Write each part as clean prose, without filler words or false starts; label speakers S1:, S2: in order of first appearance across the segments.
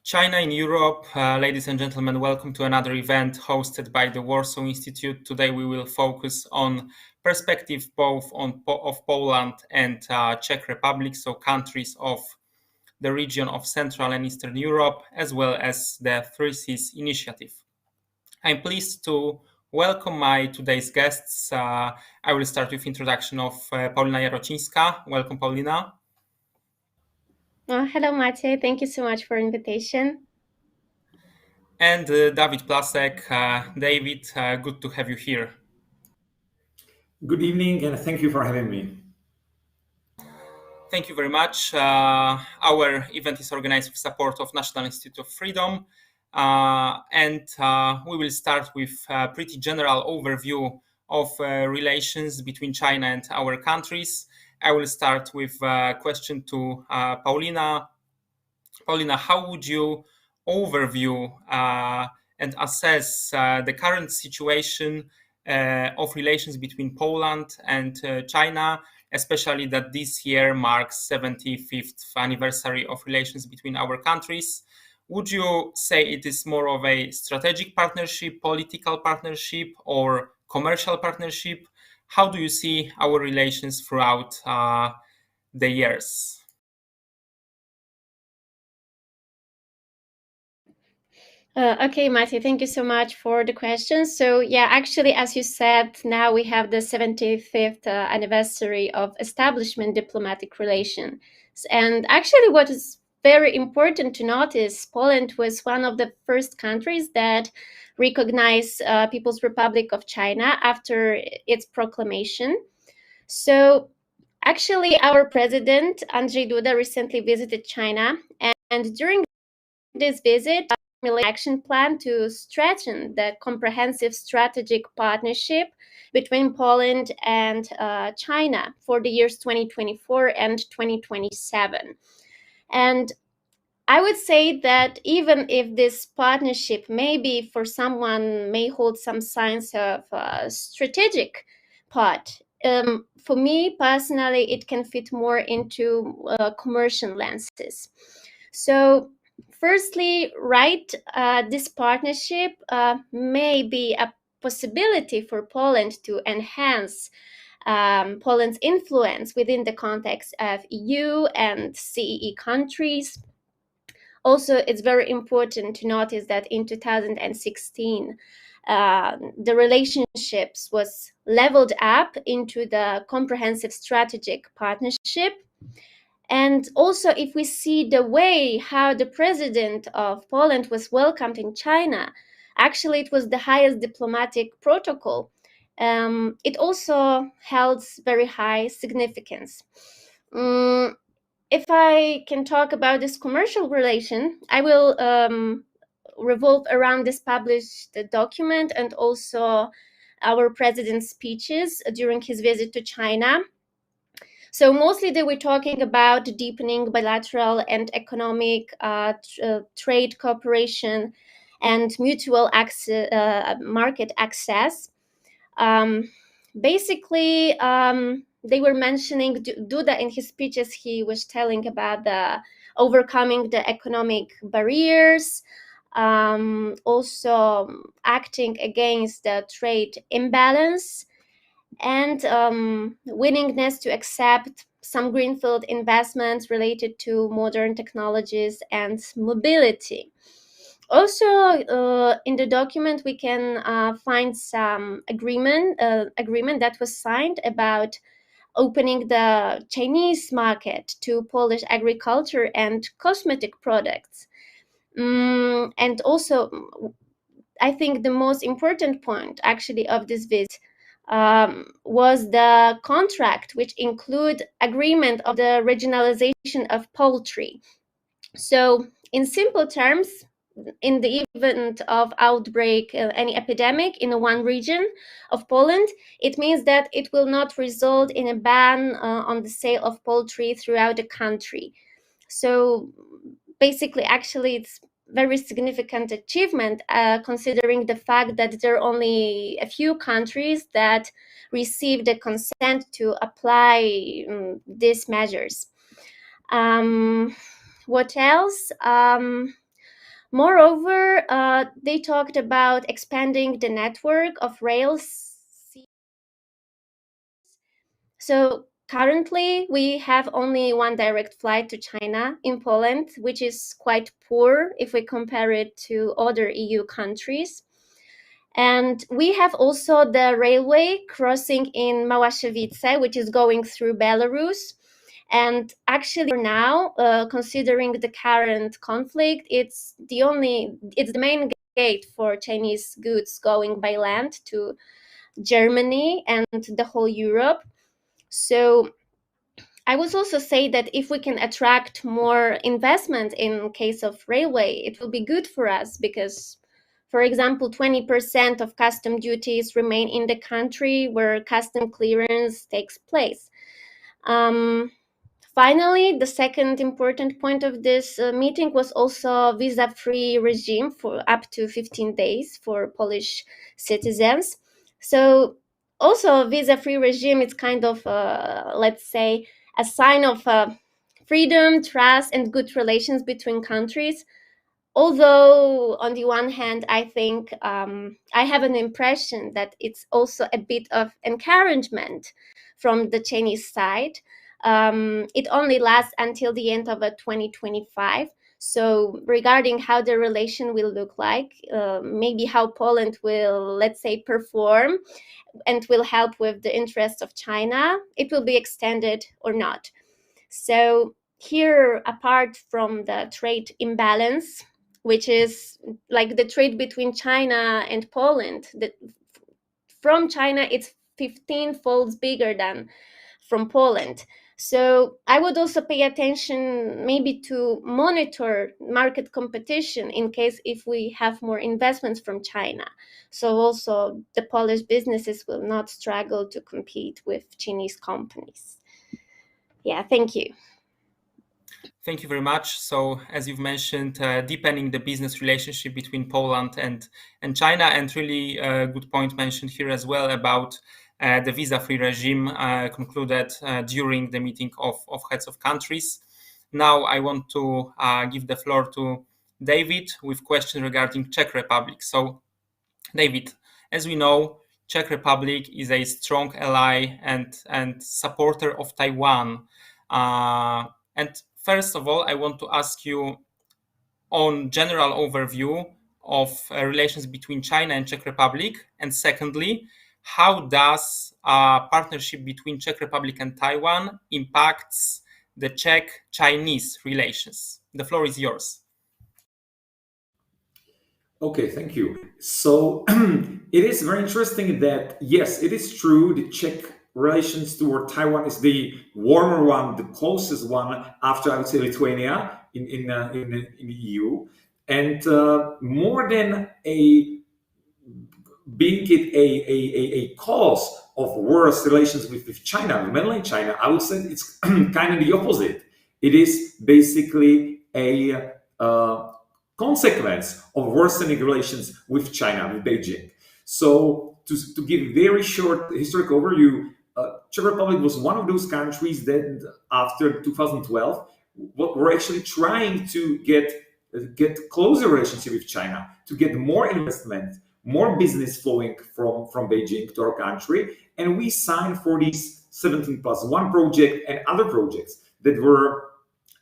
S1: China in Europe. Ladies and gentlemen, welcome to another event hosted by the Warsaw Institute. Today we will focus on perspective both of Poland and Czech Republic, so countries of the region of Central and Eastern Europe, as well as the Three Seas Initiative. I'm pleased to welcome my today's guests. I will start with introduction of Paulina Jarocińska. Welcome, Paulina.
S2: Hello, Maciej. Thank you so much for invitation.
S1: And David Plasek. David, good to have you here.
S3: Good evening, and thank you for having me.
S1: Thank you very much. Our event is organized with support of National Institute of Freedom, and we will start with a pretty general overview of relations between China and our countries. I will start with a question to Paulina. Paulina, how would you overview and assess the current situation of relations between Poland and China, especially that this year marks 75th anniversary of relations between our countries? Would you say it is more of a strategic partnership, political partnership, or commercial partnership? How do you see our relations throughout the years?
S2: Okay, Maciej, thank you so much for the question. So yeah, actually, as you said, now we have the 75th anniversary of establishment diplomatic relations. And actually, what is very important to notice, Poland was one of the first countries that recognized People's Republic of China after its proclamation. So actually, our president, Andrzej Duda, recently visited China. And during this visit, action plan to strengthen the comprehensive strategic partnership between Poland and China for the years 2024 and 2027. And I would say that even if this partnership maybe for someone may hold some signs of strategic part, for me personally, it can fit more into commercial lenses. So firstly, right, this partnership may be a possibility for Poland to enhance Poland's influence within the context of EU and CEE countries. Also, it's very important to notice that in 2016, the relationships was leveled up into the comprehensive strategic partnership. And also, if we see the way how the president of Poland was welcomed in China, actually, it was the highest diplomatic protocol. It also held very high significance. If I can talk about this commercial relation, I will revolve around this published document and also our president's speeches during his visit to China. So mostly they were talking about deepening bilateral and economic trade cooperation and mutual market access. Basically, they were mentioning Duda in his speeches. He was telling about the overcoming the economic barriers, also acting against the trade imbalance, and willingness to accept some greenfield investments related to modern technologies and mobility. Also, in the document, we can find some agreement that was signed about opening the Chinese market to Polish agriculture and cosmetic products. And also, I think the most important point actually of this visit was the contract, which include agreement of the regionalization of poultry. So in simple terms, in the event of outbreak, any epidemic in one region of Poland, it means that it will not result in a ban on the sale of poultry throughout the country. So basically, actually, it's very significant achievement considering the fact that there are only a few countries that received the consent to apply these measures. What else? Moreover, they talked about expanding the network of rails. So currently, we have only one direct flight to China in Poland, which is quite poor if we compare it to other EU countries. And we have also the railway crossing in Małaszewice, which is going through Belarus. And actually, for now, considering the current conflict, it's the main gate for Chinese goods going by land to Germany and the whole Europe. So I would also say that if we can attract more investment in case of railway, it will be good for us because, for example, 20% of custom duties remain in the country where custom clearance takes place. Finally, the second important point of this meeting was also visa-free regime for up to 15 days for Polish citizens. So also visa-free regime is kind of, let's say, a sign of freedom, trust, and good relations between countries. Although, on the one hand, I think I have an impression that it's also a bit of encouragement from the Chinese side. It only lasts until the end of 2025. So, regarding how the relation will look like, maybe how Poland will, let's say, perform and will help with the interests of China, it will be extended or not. So, here, apart from the trade imbalance, which is like the trade between China and Poland, from China, it's 15 folds bigger than from Poland. So I would also pay attention maybe to monitor market competition in case if we have more investments from China. So also the Polish businesses will not struggle to compete with Chinese companies. Yeah, thank you.
S1: Thank you very much. So, as you've mentioned, deepening the business relationship between Poland and China, and really good point mentioned here as well about the visa-free regime concluded during the meeting of heads of countries. Now, I want to give the floor to David with questions regarding Czech Republic. So, David, as we know, Czech Republic is a strong ally and supporter of Taiwan. And first of all, I want to ask you on general overview of relations between China and Czech Republic. And secondly, how does partnership between Czech Republic and Taiwan impacts the Czech-Chinese relations? The floor is yours.
S3: Okay, thank you. So it is very interesting that, yes, it is true, the Czech relations toward Taiwan is the warmer one, the closest one after, I would say, Lithuania in the EU. And more than being it a cause of worse relations with China, mainland China, I would say it's kind of the opposite. It is basically a consequence of worsening relations with China, with Beijing. So to give a very short historic overview, Czech Republic was one of those countries that after 2012 were actually trying to get closer relationship with China, to get more investment, more business flowing from Beijing to our country. And we signed for this 17+1 project and other projects that were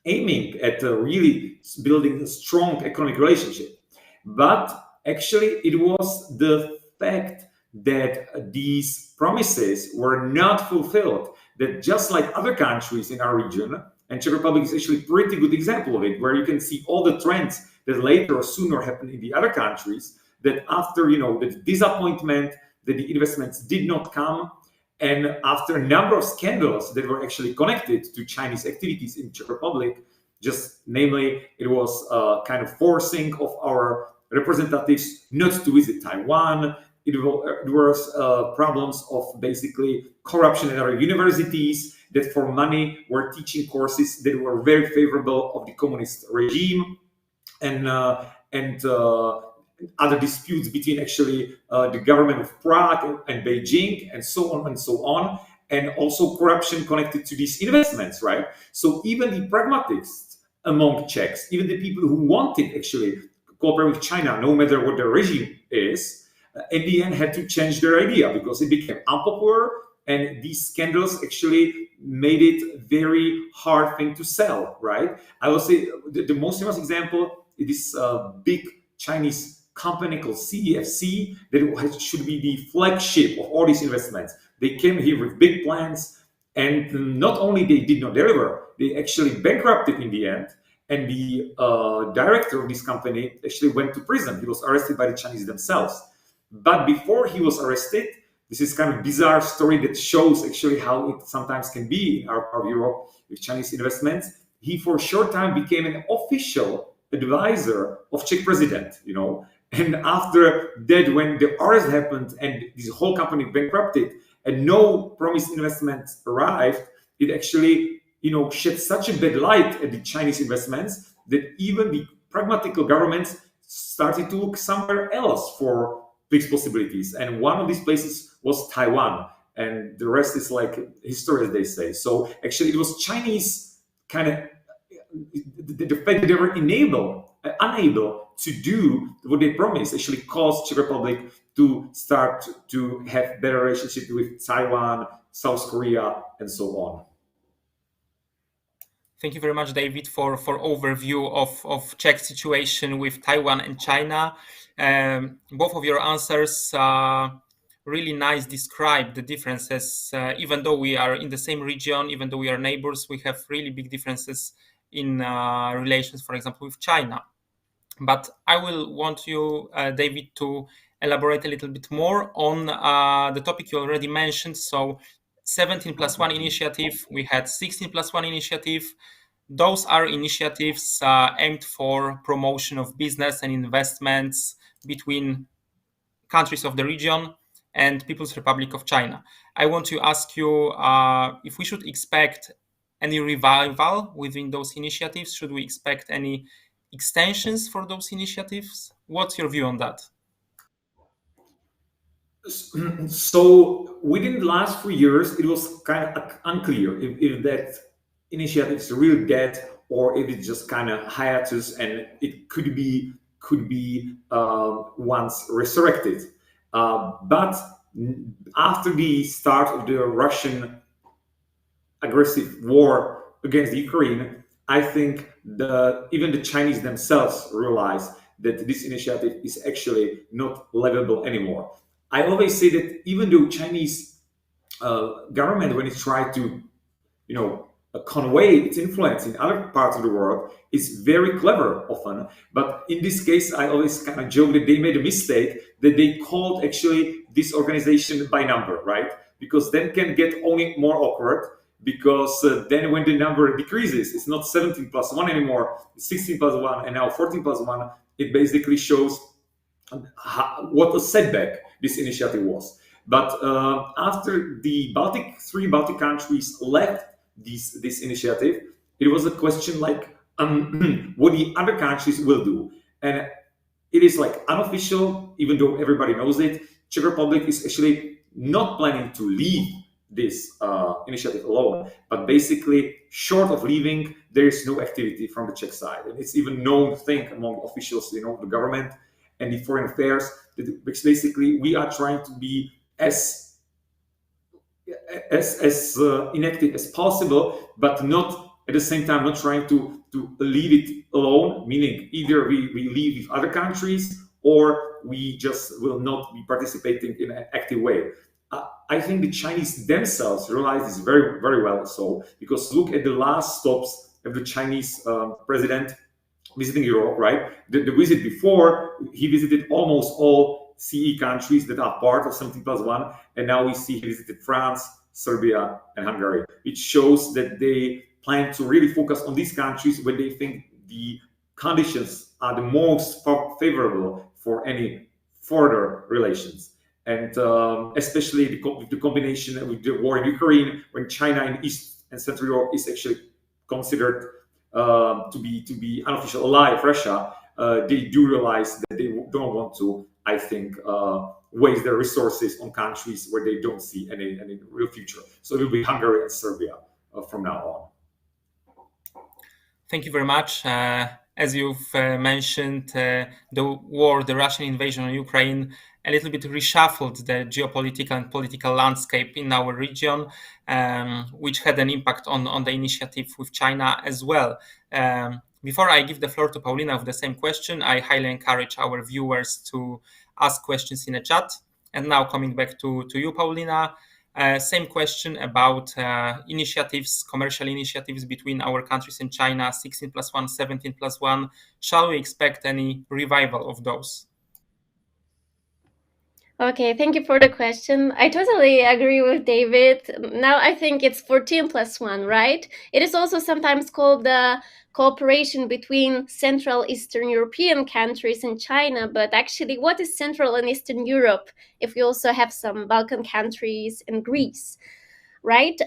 S3: aiming at really building a strong economic relationship. But actually, it was the fact that these promises were not fulfilled, that just like other countries in our region, and Czech Republic is actually a pretty good example of it, where you can see all the trends that later or sooner happen in the other countries, that after, the disappointment that the investments did not come, and after a number of scandals that were actually connected to Chinese activities in Czech Republic, just namely, it was kind of forcing of our representatives not to visit Taiwan. There was problems of basically corruption at our universities, that for money were teaching courses that were very favorable of the communist regime, and other disputes between actually the government of Prague and Beijing, and so on and so on, and also corruption connected to these investments, right? So even the pragmatists among Czechs, even the people who wanted actually cooperate with China, no matter what the regime is, in the end had to change their idea because it became unpopular, and these scandals actually made it very hard thing to sell, right? I will say the most famous example is this big Chinese company called CEFC that should be the flagship of all these investments. They came here with big plans, and not only they did not deliver, they actually bankrupted in the end. And the director of this company actually went to prison. He was arrested by the Chinese themselves. But before he was arrested, this is kind of bizarre story that shows actually how it sometimes can be in our part of Europe with Chinese investments. He for a short time became an official advisor of Czech president, And after that, when the arrest happened and this whole company bankrupted and no promised investments arrived, it actually, shed such a bad light at the Chinese investments that even the pragmatical governments started to look somewhere else for fixed possibilities. And one of these places was Taiwan. And the rest is like history, as they say. So actually, it was Chinese kind of the fact that they were unable to do what they promised actually caused Czech Republic to start to have better relationship with Taiwan, South Korea, and so on.
S1: Thank you very much, David, for overview of Czech situation with Taiwan and China. Both of your answers really nice describe the differences. Even though we are in the same region, even though we are neighbors, we have really big differences in relations, for example, with China. But I will want you, David, to elaborate a little bit more on the topic you already mentioned. So 17+1 initiative, we had 16+1 initiative. Those are initiatives aimed for promotion of business and investments between countries of the region and People's Republic of China. I want to ask you if we should expect any revival within those initiatives. Should we expect any extensions for those initiatives? What's your view on that?
S3: So within the last 3 years, it was kind of unclear if that initiative is really dead or if it's just kind of hiatus and it could be once resurrected. But after the start of the Russian aggressive war against Ukraine, I think even the Chinese themselves realized that this initiative is actually not livable anymore. I always say that even though Chinese government, when it tried to, convey its influence in other parts of the world, is very clever often. But in this case, I always kind of joke that they made a mistake that they called actually this organization by number, right? Because then can get only more awkward. Because then when the number decreases, it's not 17+1 anymore, it's 16+1, and now 14+1. It basically shows what a setback this initiative was. But after the three Baltic countries left this initiative, it was a question like what the other countries will do. And it is like unofficial, even though everybody knows it, Czech Republic is actually not planning to leave this initiative alone, but basically short of leaving, there is no activity from the Czech side. And it's even known thing among officials, the government and the foreign affairs, that basically we are trying to be as inactive as possible, but not at the same time not trying to leave it alone, meaning either we leave with other countries or we just will not be participating in an active way. I think the Chinese themselves realize this very, very well. So, because look at the last stops of the Chinese president visiting Europe, right? The visit before, he visited almost all CE countries that are part of 17+1, and now we see he visited France, Serbia, and Hungary, which shows that they plan to really focus on these countries where they think the conditions are the most favorable for any further relations. And especially the combination with the war in Ukraine, when China in East and Central Europe is actually considered to be unofficial ally of Russia, they do realize that they don't want to, I think, waste their resources on countries where they don't see any real future. So it will be Hungary and Serbia from now on.
S1: Thank you very much. as you've mentioned, the war, the Russian invasion on Ukraine, a little bit reshuffled the geopolitical and political landscape in our region, which had an impact on the initiative with China as well. Before I give the floor to Paulina with the same question, I highly encourage our viewers to ask questions in the chat. And now coming back to you, Paulina, same question about initiatives, commercial initiatives between our countries and China, 16+1, 17+1. Shall we expect any revival of those?
S2: Okay, thank you for the question. I totally agree with David. Now I think it's 14+1, right? It is also sometimes called the cooperation between Central Eastern European countries and China, but actually, what is Central and Eastern Europe if we also have some Balkan countries and Greece, right?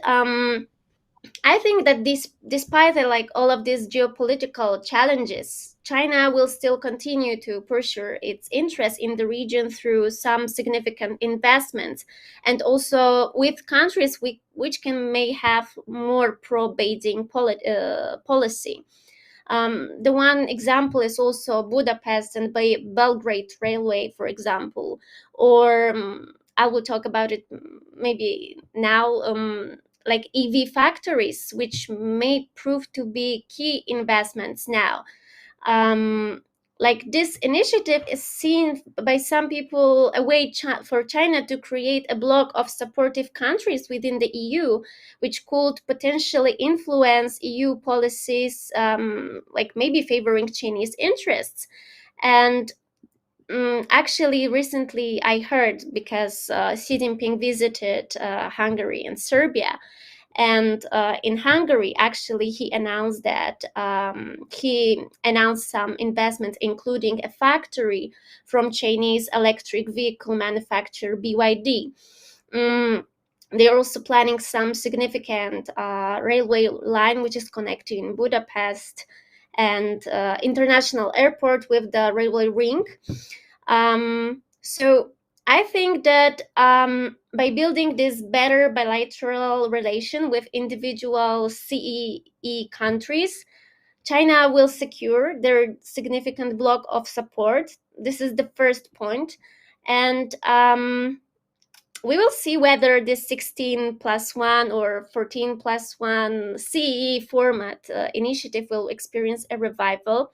S2: I think that despite like all of these geopolitical challenges, China will still continue to pursue its interest in the region through some significant investments, and also with countries which may have more pro-Beijing policy. The one example is also Budapest and Belgrade Railway, for example, or I will talk about it maybe now. Like EV factories, which may prove to be key investments now. Like this initiative is seen by some people a way for China to create a bloc of supportive countries within the EU, which could potentially influence EU policies, like maybe favoring Chinese interests. And actually, recently I heard, because Xi Jinping visited Hungary and Serbia, and in Hungary, actually, he announced that he announced some investments, including a factory from Chinese electric vehicle manufacturer BYD. They're also planning some significant railway line, which is connecting Budapest and international airport with the railway ring. So I think that by building this better bilateral relation with individual CEE countries, China will secure their significant block of support. This is the first point. And we will see whether this 16+1 or 14+1 CEE format initiative will experience a revival.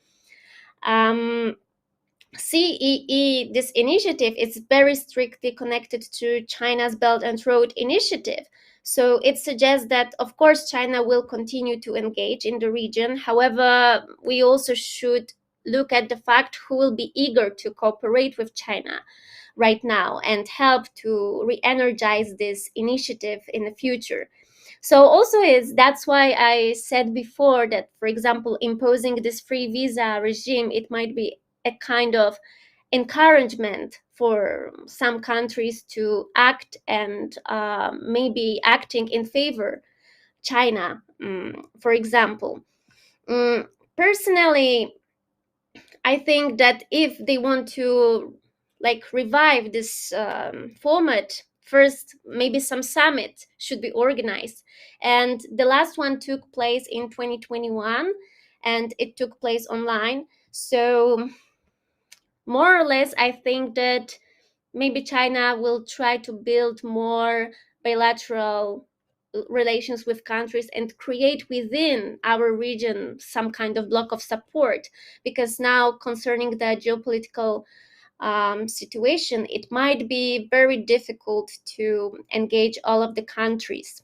S2: CEE, this initiative, is very strictly connected to China's Belt and Road Initiative. So it suggests that, of course, China will continue to engage in the region. However, we also should look at the fact who will be eager to cooperate with China right now and help to re-energize this initiative in the future. So also that's why I said before that, for example, imposing this free visa regime, it might be a kind of encouragement for some countries to act and maybe acting in favor China, for example. Personally, I think that if they want to like revive this format, first maybe some summit should be organized, and the last one took place in 2021 and it took place online. So more or less, I think that maybe China will try to build more bilateral relations with countries and create within our region some kind of block of support, because now, concerning the geopolitical situation, it might be very difficult to engage all of the countries.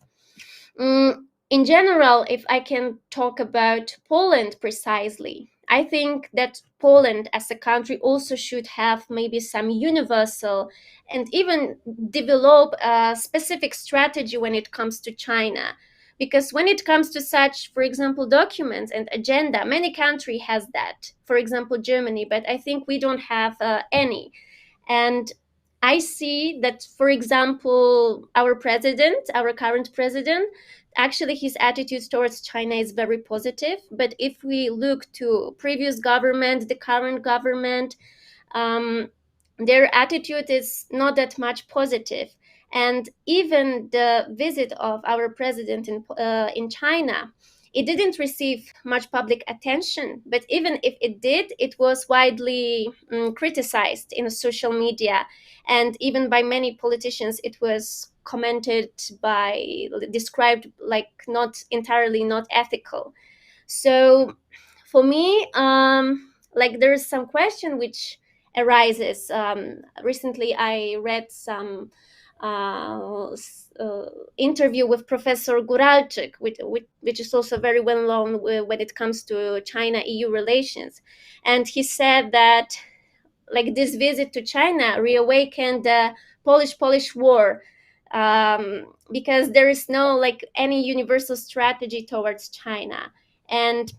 S2: In general, if I can talk about Poland precisely, I think that Poland as a country also should have maybe some universal and even develop a specific strategy when it comes to China. Because when it comes to such, for example, documents and agenda, many countries has that. For example, Germany, but I think we don't have any. And I see that, for example, our current president, actually his attitude towards China is very positive. But if we look to previous government, the current government, their attitude is not that much positive. And even the visit of our president in China, it didn't receive much public attention, but even if it did, it was widely criticized in social media, and even by many politicians it was described like not ethical. So for me, like there is some question which arises. Recently I read some interview with Professor Guralczyk, which is also very well known when it comes to China-EU relations. And he said that like this visit to China reawakened the Polish War, because there is no like any universal strategy towards China. And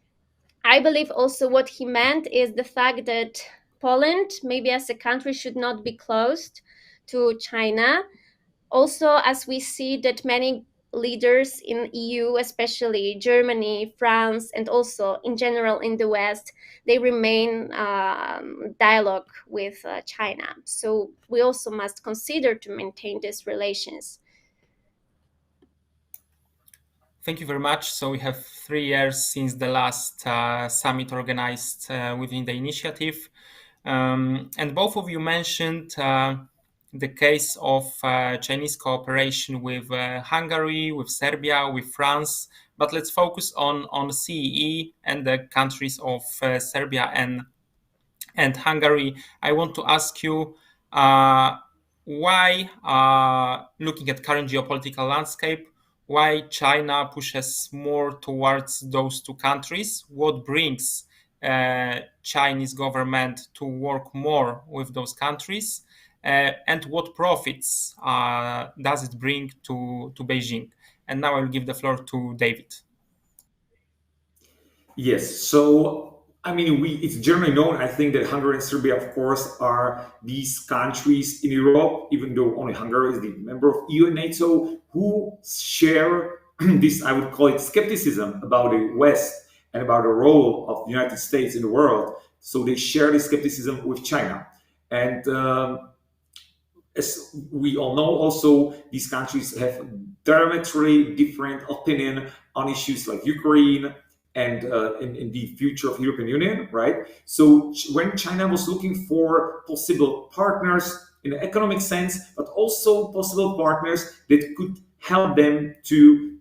S2: I believe also what he meant is the fact that Poland, maybe as a country, should not be closed to China. Also, as we see that many leaders in EU, especially Germany, France, and also in general in the West, they remain dialogue with China. So we also must consider to maintain these relations.
S1: Thank you very much. So we have 3 years since the last summit organized within the initiative. And both of you mentioned the case of Chinese cooperation with Hungary, with Serbia, with France. But let's focus on CEE and the countries of Serbia and Hungary. I want to ask you why, looking at current geopolitical landscape, why China pushes more towards those two countries? What brings Chinese government to work more with those countries? And what profits does it bring to Beijing? And now I will give the floor to David.
S3: Yes. So, I mean, it's generally known, I think, that Hungary and Serbia, of course, are these countries in Europe, even though only Hungary is the member of EU and NATO, who share this, I would call it, skepticism about the West and about the role of the United States in the world. So they share this skepticism with China. And as we all know, also, these countries have diametrically different opinion on issues like Ukraine, and in the future of the European Union, right? So when China was looking for possible partners in an economic sense, but also possible partners that could help them to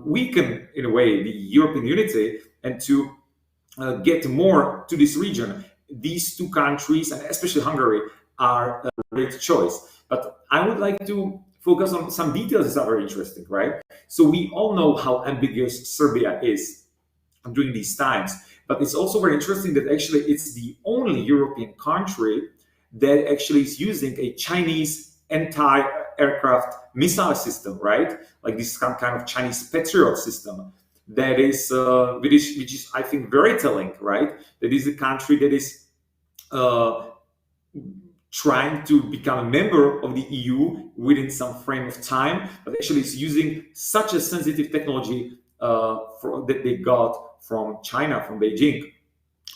S3: weaken, in a way, the European unity and to get more to this region, these two countries, and especially Hungary, are a great choice. But I would like to focus on some details that are very interesting, right? So we all know how ambiguous Serbia is during these times. But it's also very interesting that actually it's the only European country that actually is using a Chinese anti-aircraft missile system, right? Like this kind of Chinese Patriot system that is, which is, I think, very telling, right? That is a country that is trying to become a member of the EU within some frame of time, but actually is using such a sensitive technology that they got from China, from Beijing.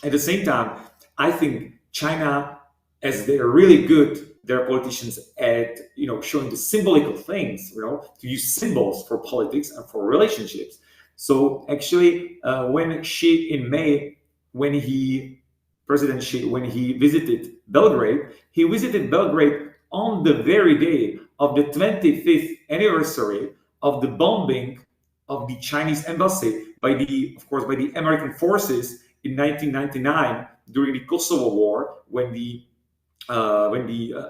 S3: At the same time, I think China, as they're really good, their politicians at showing the symbolical things, to use symbols for politics and for relationships. So actually, when Xi in May, President Xi, when he visited Belgrade on the very day of the 25th anniversary of the bombing of the Chinese embassy by the American forces in 1999 during the Kosovo War, when the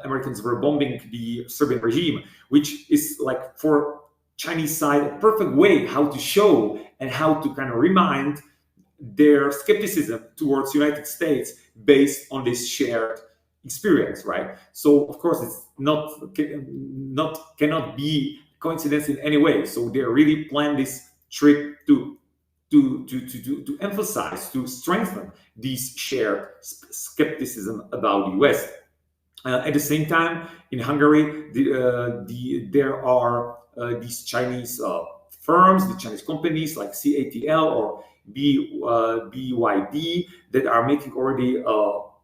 S3: Americans were bombing the Serbian regime, which is like for Chinese side a perfect way how to show and how to kind of remind their skepticism towards United States based on this shared experience, right? So of course it's cannot be coincidence in any way. So they really planned this trip to emphasize, to strengthen this shared skepticism about the West. At the same time, in Hungary, there are these Chinese firms, the Chinese companies like CATL or BYD that are making already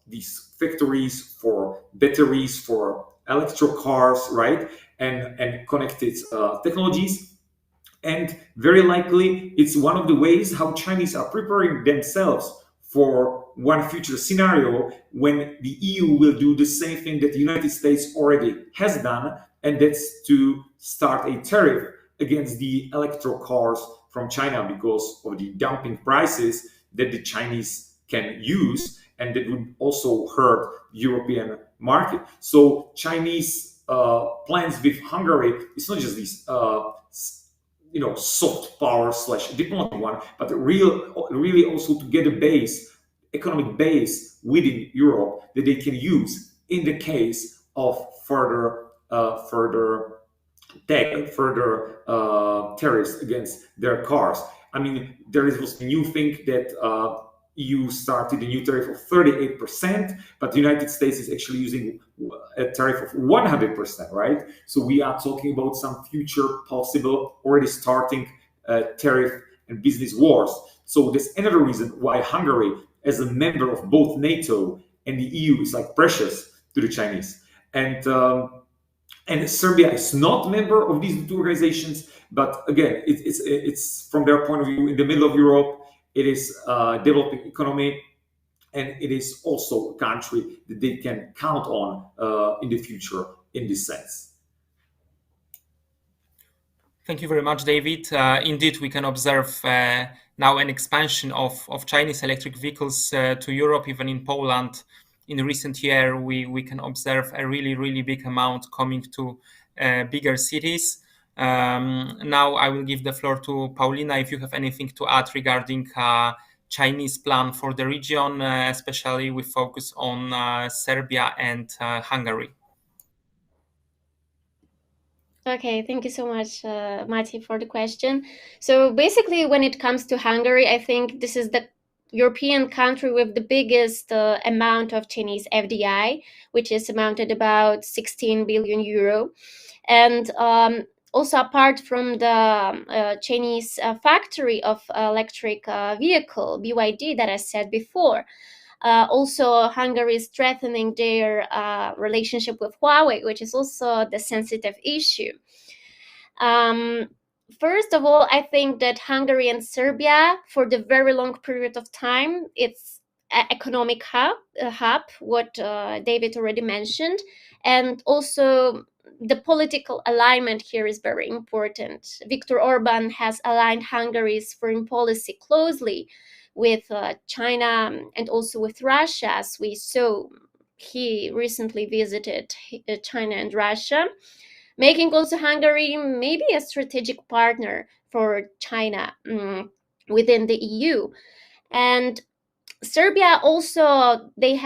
S3: these factories for batteries for electric cars, right, and connected technologies. And very likely, it's one of the ways how Chinese are preparing themselves for one future scenario when the EU will do the same thing that the United States already has done, and that's to start a tariff against the electro cars from China because of the dumping prices that the Chinese can use, and that would also hurt European market. So Chinese plans with Hungary, it's not just these soft power slash diplomatic one, but really also to get a base, economic base within Europe that they can use in the case of further tariffs against their cars. I mean, there was a new thing that EU started a new tariff of 38%, but the United States is actually using a tariff of 100%, right? So we are talking about some future possible, already starting tariff and business wars. So there's another reason why Hungary, as a member of both NATO and the EU, is like precious to the Chinese. And Serbia is not a member of these two organizations, but again, it's from their point of view in the middle of Europe. It is a developing economy, and it is also a country that they can count on in the future in this sense.
S1: Thank you very much, David. Indeed, we can observe now an expansion of Chinese electric vehicles to Europe, even in Poland. In recent year, we can observe a really big amount coming to bigger cities. Now I will give the floor to Paulina if you have anything to add regarding Chinese plan for the region, especially with focus on Serbia and Hungary.
S2: Okay, thank you so much, Mati, for the question. So basically, when it comes to Hungary, I think this is the European country with the biggest amount of Chinese FDI, which is amounted about 16 billion euro. And also, apart from the Chinese factory of electric vehicle, BYD, that I said before, also Hungary is strengthening their relationship with Huawei, which is also the sensitive issue. First of all, I think that Hungary and Serbia, for the very long period of time, it's an economic hub, what David already mentioned, and also the political alignment here is very important. Viktor Orban has aligned Hungary's foreign policy closely with China and also with Russia, as we saw. He recently visited China and Russia, making also Hungary maybe a strategic partner for China within the EU. And Serbia also, they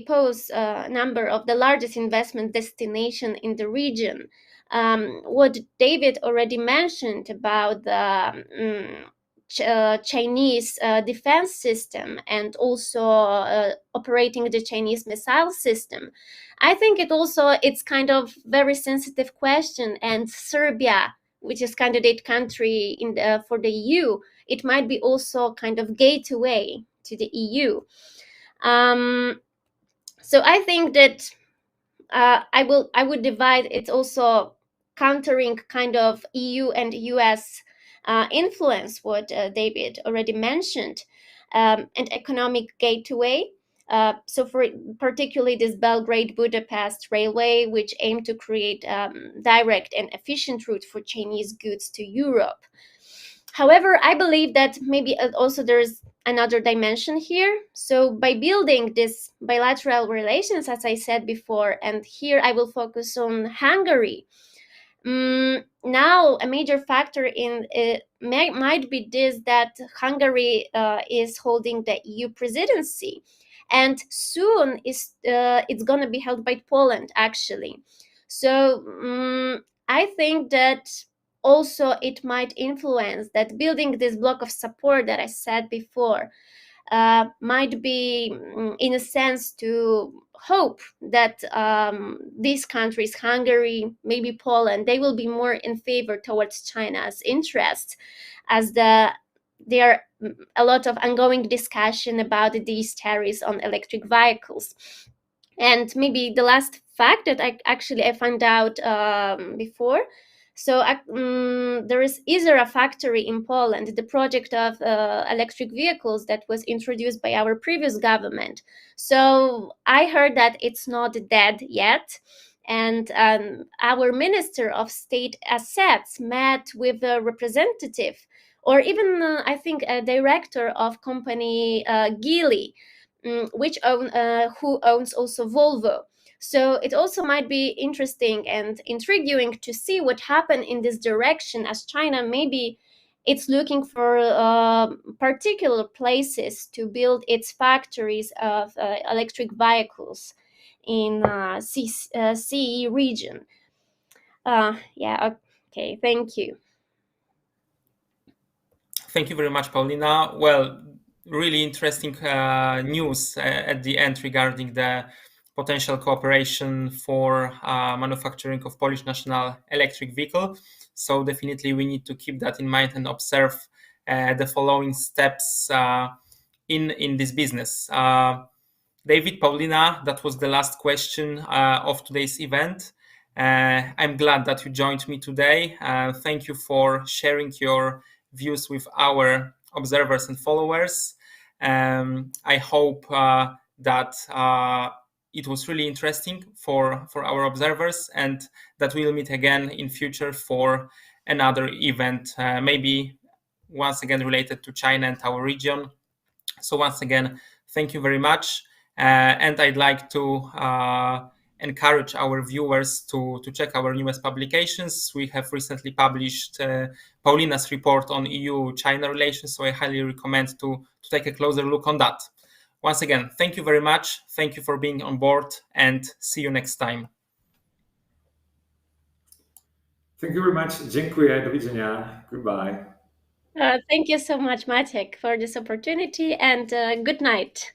S2: pose a number of the largest investment destination in the region. What David already mentioned about the Chinese defense system and also operating the Chinese missile system. I think it's kind of very sensitive question, and Serbia, which is candidate country for the EU, it might be also kind of gateway to the EU. So I think that I would divide it also countering kind of EU and US influence, what David already mentioned, and economic gateway. So for particularly this Belgrade-Budapest railway, which aimed to create direct and efficient route for Chinese goods to Europe. However, I believe that maybe also there's another dimension here. So by building this bilateral relations, as I said before, and here I will focus on Hungary. Now a major factor in it might be this, that Hungary is holding the EU presidency, and soon it's going to be held by Poland, actually. So I think that also it might influence that building this block of support that I said before might be, in a sense, to hope that these countries, Hungary, maybe Poland, they will be more in favor towards China's interests, as there are a lot of ongoing discussion about these tariffs on electric vehicles. And maybe the last fact that I found out before, So there is either a factory in Poland, the project of electric vehicles that was introduced by our previous government. So I heard that it's not dead yet. And our Minister of State Assets met with a representative, or even I think a director of company Geely, who owns also Volvo. So it also might be interesting and intriguing to see what happened in this direction, as China maybe it's looking for particular places to build its factories of electric vehicles in CE region. Yeah, okay, thank you.
S1: Thank you very much, Paulina. Well, really interesting news at the end regarding the potential cooperation for manufacturing of Polish national electric vehicle. So definitely we need to keep that in mind and observe the following steps in this business. David, Paulina, that was the last question of today's event. I'm glad that you joined me today. Thank you for sharing your views with our observers and followers. I hope that it was really interesting for our observers, and that we'll meet again in future for another event, maybe once again related to China and our region. So once again, thank you very much. And I'd like to encourage our viewers to check our newest publications. We have recently published Paulina's report on EU-China relations, so I highly recommend to take a closer look on that. Once again, thank you very much. Thank you for being on board, and see you next time.
S3: Thank you very much. Dziękuję. Do widzenia. Goodbye.
S2: Thank you so much, Maciek, for this opportunity, and good night.